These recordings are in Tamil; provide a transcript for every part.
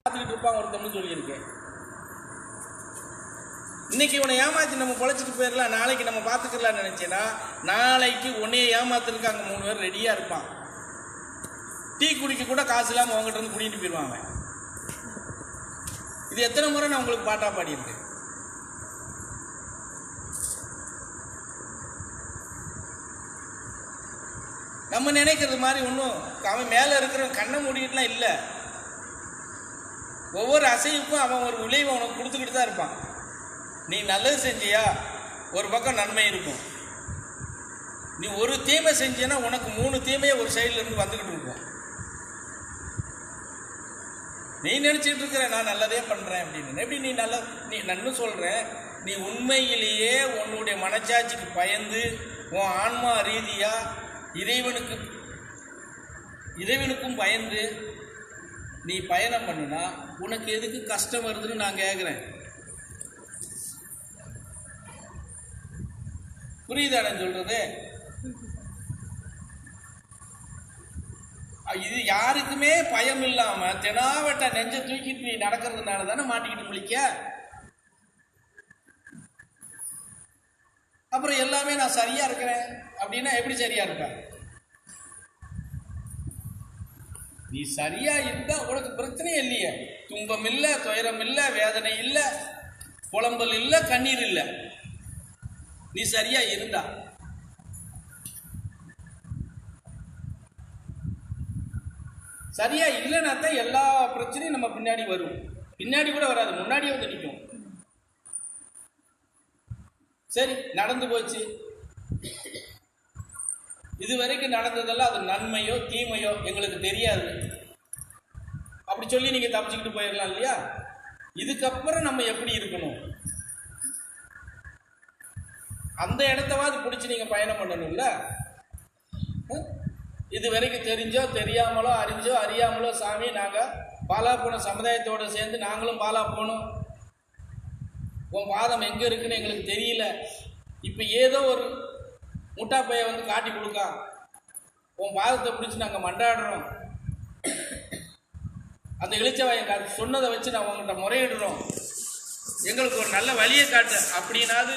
பார்த்துக்கிட்டு இருப்பான் ஒருத்தம்னு சொல்லியிருக்கேன். இன்னைக்கு இவனை ஏமாற்றி நம்ம பொழைச்சிட்டு போயிடலாம், நாளைக்கு நம்ம பார்த்துக்கலாம்னு நினைச்சேன்னா நாளைக்கு உன்னைய ஏமாத்துறதுக்கு அங்கே 3 பேர் ரெடியாக இருப்பான். டீ குடிக்க கூட காசு இல்லாமல் அவங்ககிட்ட இருந்து குடிக்கிட்டு போயிடுவாங்க. இது எத்தனை முறை நான் உங்களுக்கு பாட்டா பாடியிருக்கேன். நம்ம நினைக்கிறது மாதிரி ஒன்றும் அவன் மேலே இருக்கிற கண்ணை மூடிக்கிட்டுலாம் இல்லை. ஒவ்வொரு அசைவுக்கும் அவன் ஒரு விளைவு அவனுக்கு கொடுத்துக்கிட்டு தான் இருப்பான். நீ நல்லது செஞ்சியா ஒரு பக்கம் நன்மை இருக்கும், நீ ஒரு தீமை செஞ்சியன்னா உனக்கு 3 தீமையை ஒரு சைடில் இருந்து வந்துக்கிட்டு இருக்கும். நீ நினச்சிட்டு இருக்கிற நான் நல்லதே பண்ணுறேன் அப்படின்னு. எப்படி நீ நன்னு சொல்கிறேன், நீ உண்மையிலேயே உன்னுடைய மனச்சாட்சிக்கு பயந்து உன் ஆன்மா ரீதியாக இறைவனுக்கும் பயந்து நீ பயணம் பண்ணுனா உனக்கு எதுக்கு கஷ்டம் வருதுன்னு நான் கேட்குறேன். புரியுதானு சொல்றது? இது யாருக்குமே பயம் இல்லாம தெனாவட்ட நெஞ்ச தூக்கிட்டு நீ நடக்கிறதுனால தானே மாட்டிக்கிட்டு முழிக்க. அப்புறம் எல்லாமே நான் சரியா இருக்கிறேன் அப்படின்னா எப்படி சரியா இருப்ப? நீ சரியா இருந்தா உனக்கு பிரச்சனையே இல்லையே. துன்பம் இல்லை, துயரம் இல்லை, வேதனை இல்லை, புலம்பல் இல்லை, கண்ணீர் இல்லை. நீ சரியா இருந்தா சரியா இல்லைன்னா தான் எல்லா பிரச்சனையும் நம்ம பின்னாடி வரும். பின்னாடி கூட வராது, முன்னாடியே வந்து நிற்கும். சரி, நடந்து போச்சு, இது வரைக்கும் நடந்ததெல்லாம் அது நன்மையோ தீமையோ எங்களுக்கு தெரியாது அப்படி சொல்லி நீங்க தப்பிச்சுக்கிட்டு போயிடலாம் இல்லையா? இதுக்கப்புறம் நம்ம எப்படி இருக்கணும், அந்த இடத்தவாது பிடிச்சி நீங்க பயணம் பண்ணணும்ல. இது வரைக்கும் தெரிஞ்சோ தெரியாமலோ அறிஞ்சோ அறியாமலோ சாமி நாங்க பாலா போன சமுதாயத்தோட சேர்ந்து நாங்களும் பாலா போனோம். உன் பாதம் எங்க இருக்குன்னு எங்களுக்கு தெரியல. இப்ப ஏதோ ஒரு முட்டா பைய வந்து காட்டி கொடுக்கா, உன் பாதத்தை பிடிச்சி நாங்க மண்டாடுறோம். அந்த இளிச்சவாயன் காட்டு சொன்னதை வச்சு நான் உங்கள்கிட்ட முறையிடுறோம், எங்களுக்கு ஒரு நல்ல வழியை காட்டு அப்படின்னாது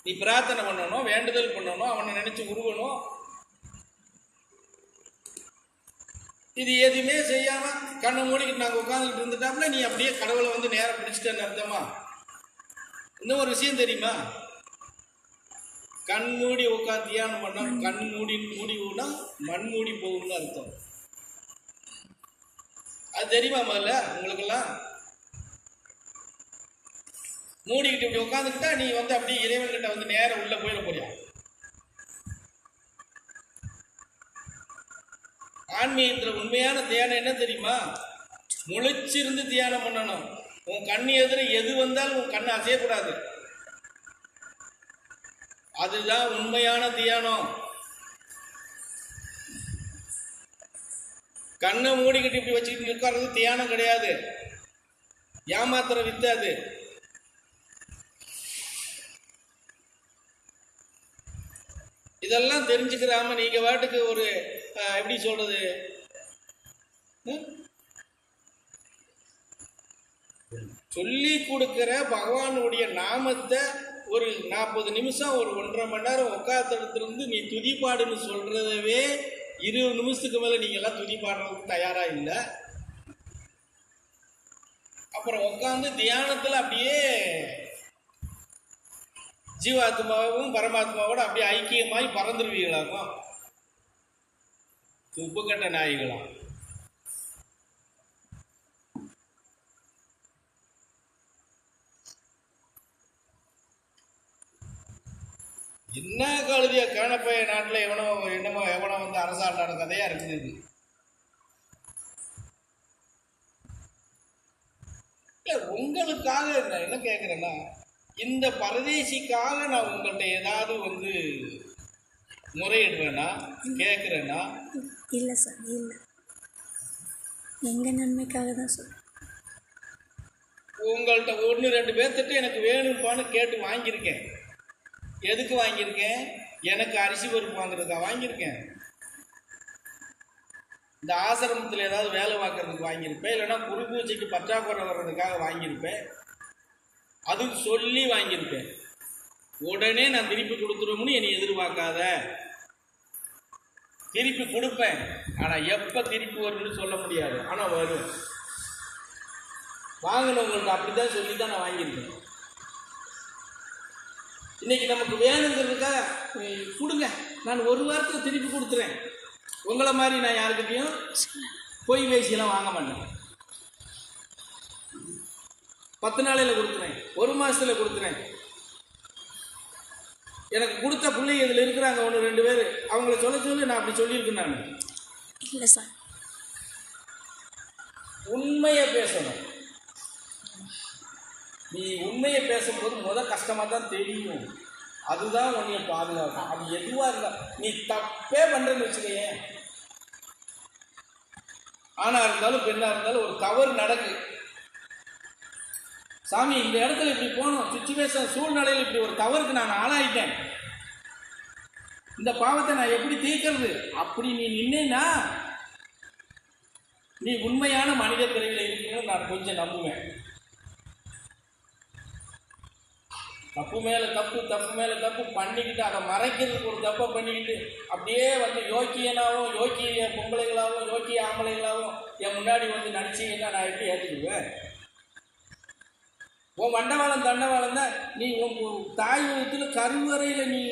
நீ பிரார்த்தனை பண்ணணும், வேண்டுதல் பண்ணணும், அவனை நினைச்சு உருவணும். இது எதுவுமே செய்யாம கண்ணை மூடிக்கிட்டு நாங்கள் உட்காந்துக்கிட்டு இருந்துட்டாப்புல நீ அப்படியே கடவுளை வந்து நேரம் பிடிச்சிட்டேன்னு அர்த்தமா? இன்னும் ஒரு விஷயம் தெரியுமா? கண் மூடி உட்காந்து தியானம் பண்ணா கண் மூடினா மண் மூடி போகும்னு அர்த்தம். அது தெரியுமா? முதல்ல உங்களுக்கெல்லாம் மூடிக்கிட்டு இப்படி உட்காந்துக்கிட்டா நீ வந்து அப்படியே இறைவன்கிட்ட வந்து நேரம் உள்ள போயிட போறியா? ஆன்மீகத்தில் உண்மையான தியானம் என்ன தெரியுமா? முழிச்சிருந்து தியானம் பண்ணணும். உன் கண்ணு எதிர எது வந்தாலும் உன் கண்ணை அசையக்கூடாது. அதுதான் உண்மையான தியானம். கண்ணை மூடிக்கிட்டு இப்படி வச்சுக்கிட்டு உட்கார்றது தியானம் கிடையாது, ஏமாத்திர வித்தாது. இதெல்லாம் தெரிஞ்சுக்கிறாம நீங்க வாட்டுக்கு ஒரு எப்படி சொல்றது, சொல்லி கொடுக்கிற பகவானுடைய நாமத்தை ஒரு 40 நிமிஷம் ஒரு 1.5 மணி நேரம் உட்காந்துருந்து நீ துதிப்பாடுன்னு சொல்றதவே 20 நிமிஷத்துக்கு மேல நீங்க எல்லாம் துதி பாடுறதுக்கு தயாரா இல்லை. அப்புறம் உட்காந்து தியானத்துல அப்படியே ஜீவாத்மாவும் பரமாத்மாவோட அப்படியே ஐக்கியமாய் பறந்துருவீங்களாக்கும். உப்பு கட்ட நாய்களாம். என்ன கழுதிய காணப்பைய நாட்டில் எவனோ வந்து அரசாண்டான கதையா இருக்குது. உங்களுக்காக நான் என்ன கேட்கிறேன்னா, இந்த பரதேசிக்காக நான் உங்கள்கிட்ட ஏதாவது வந்து முறையிடுறேன்னா கேட்குறேன்னா? இல்லை சார், இல்லை, எங்கள் நன்மைக்காக தான் சார். உங்கள்கிட்ட 1-2 பேர்த்திட்ட எனக்கு வேணும்பான்னு கேட்டு வாங்கியிருக்கேன். எதுக்கு வாங்கியிருக்கேன்? எனக்கு அரிசி பருப்பு வாங்குறதுக்காக வாங்கியிருக்கேன். இந்த ஆசிரமத்தில் ஏதாவது வேலை பார்க்கறதுக்கு வாங்கியிருப்பேன், இல்லைன்னா குரு பூஜைக்கு பற்றாக்குறை வர்றதுக்காக வாங்கியிருப்பேன், அதுக்கு சொல்லி வாங்கியிருப்பேன். உடனே நான் திருப்பி கொடுத்துருவோம்னு என்னை எதிர்பார்க்காத. திருப்பி கொடுப்பேன், ஆனால் எப்போ திருப்பி வரும்னு சொல்ல முடியாது, ஆனால் வரும். வாங்கினவங்களுக்கு அப்படிதான் சொல்லி தான் நான் வாங்கியிருக்கேன். இன்னைக்கு நமக்கு வேணுங்கிறதுக்காக கொடுங்க, நான் ஒரு வாரத்தில் திருப்பி கொடுத்துறேன். உங்களை மாதிரி நான் யாருக்கிட்டையும் பொய் பேசியெல்லாம் வாங்க மாட்டேன். 10 நாளையில் கொடுத்துறேன், 1 மாசத்துல கொடுத்துறேன். எனக்கு கொடுத்த பிள்ளைங்க இதில் இருக்கிறாங்க 1-2 பேர், அவங்கள சொல்லி நான் அப்படி சொல்லியிருக்கேன். நான் இல்லை சார். உண்மையை பேசணும். நீ உண்மையை பேசும்போது கஷ்டமாக தான் தெரியும். அதுதான் உன்னைய பாதுகாக்கும். அது எதுவாக இருந்தா நீ தப்பே பண்ணுறேன்னு வச்சுக்கேன், ஆணாக இருந்தாலும் பெண்ணாக இருந்தாலும் ஒரு தவறு நடக்கு. சாமி இந்த இடத்துல இப்படி போகணும், சுச்சுவேஷன் சூழ்நிலையில் இப்படி ஒரு தவறுக்கு நான் ஆளாயிட்டேன், இந்த பாவத்தை நான் எப்படி தீர்க்கிறது அப்படி நீ நின்னேன்னா நீ உண்மையான மனித பிறவியில் இருக்கணும்னு நான் கொஞ்சம் நம்புவேன். தப்பு மேலே தப்பு, தப்பு மேலே தப்பு பண்ணிக்கிட்டு அதை மறைக்கிறதுக்கு ஒரு தப்பை பண்ணிக்கிட்டு அப்படியே வந்து யோக்கியனாகவும் யோக்கிய பொம்பளைகளாகவும் யோக்கிய ஆம்பளைகளாகவும் என் முன்னாடி வந்து நடிச்சீங்கன்னா நான் எப்படி ஏற்றுக்குவேன்? உன் வண்டவாளம் தண்டவாளம் தான். நீ உன் தாய் உலகத்தில் கருவறையில் நீ